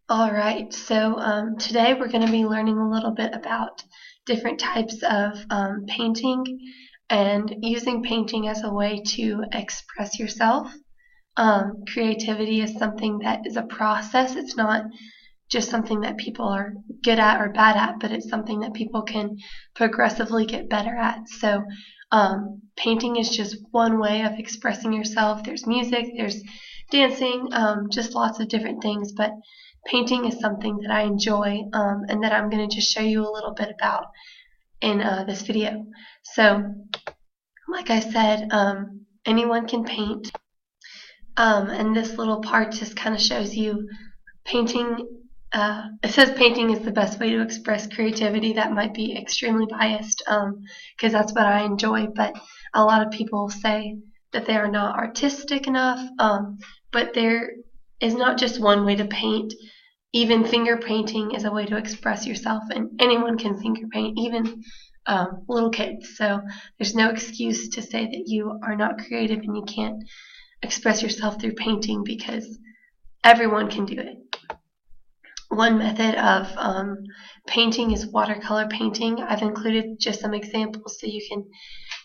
Alright, so today we're going to be learning a little bit about different types of painting and using painting as a way to express yourself. Creativity is something that is a process. It's not just something that people are good at or bad at, but it's something that people can progressively get better at. So painting is just one way of expressing yourself. There's music, there's dancing, just lots of different things, but painting is something that I enjoy and that I'm going to just show you a little bit about in this video. So, like I said, anyone can paint, and this little part just kind of shows you painting. It says painting is the best way to express creativity. That might be extremely biased because that's what I enjoy, but a lot of people say that they are not artistic enough, but there is not just one way to paint. Even finger painting is a way to express yourself, and anyone can finger paint, even little kids. So there's no excuse to say that you are not creative and you can't express yourself through painting, because everyone can do it. One method of painting is watercolor painting. I've included just some examples so you can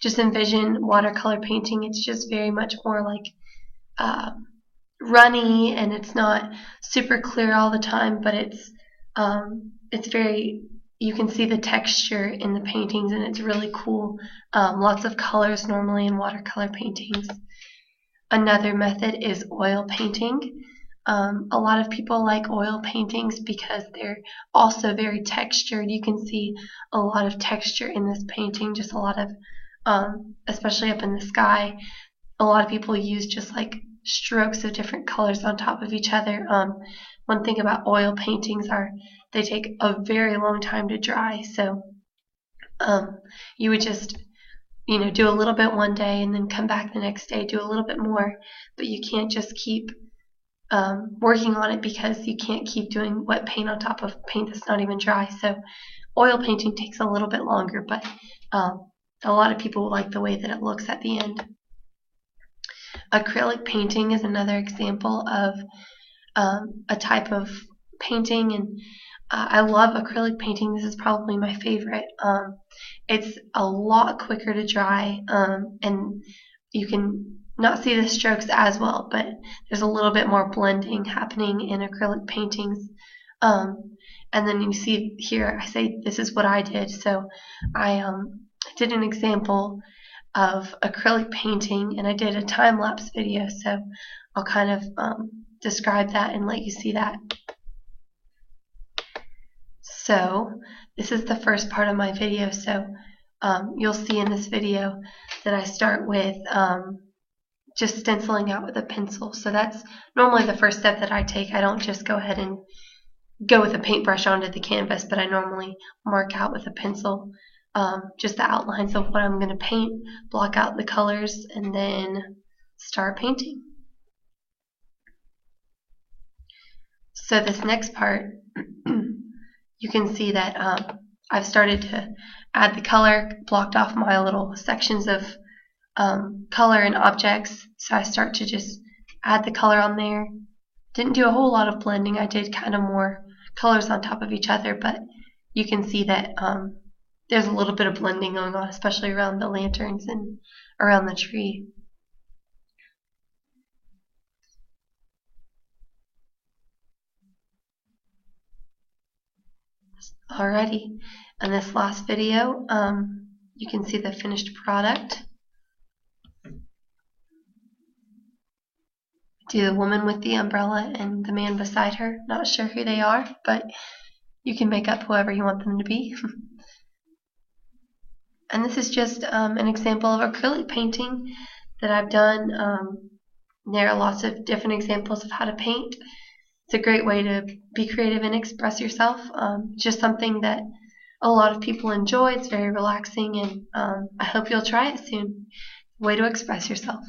just envision watercolor painting. It's just very much more like runny, and it's not super clear all the time, but it's very, you can see the texture in the paintings, and it's really cool. Lots of colors normally in watercolor paintings. Another method is oil painting. A lot of people like oil paintings because they're also very textured. You can see a lot of texture in this painting, just a lot of, especially up in the sky, a lot of people use just like strokes of different colors on top of each other. One thing about oil paintings are they take a very long time to dry, so you would just do a little bit one day and then come back the next day, do a little bit more, but you can't just keep working on it because you can't keep doing wet paint on top of paint that's not even dry. So oil painting takes a little bit longer, but a lot of people like the way that it looks at the end. Acrylic painting is another example of a type of painting, and I love acrylic painting. This is probably my favorite. It's a lot quicker to dry, and you can not see the strokes as well, but there's a little bit more blending happening in acrylic paintings. And then you see here, I say this is what I did. So I did an example of acrylic painting, and I did a time-lapse video, so I'll kind of describe that and let you see that. So this is the first part of my video. So you'll see in this video that I start with just stenciling out with a pencil. So that's normally the first step that I take. I don't just go ahead and go with a paintbrush onto the canvas, but I normally mark out with a pencil just the outlines of what I'm going to paint, block out the colors, and then start painting. So this next part, you can see that I've started to add the color, blocked off my little sections of color and objects. So I start to just add the color on there. Didn't do a whole lot of blending. I did kind of more colors on top of each other, but you can see that there's a little bit of blending going on, especially around the lanterns and around the tree. Alrighty, in this last video, you can see the finished product. Do the woman with the umbrella and the man beside her. Not sure who they are, but you can make up whoever you want them to be. And this is just an example of acrylic painting that I've done. There are lots of different examples of how to paint. It's a great way to be creative and express yourself. Just something that a lot of people enjoy. It's very relaxing, and I hope you'll try it soon. Way to express yourself.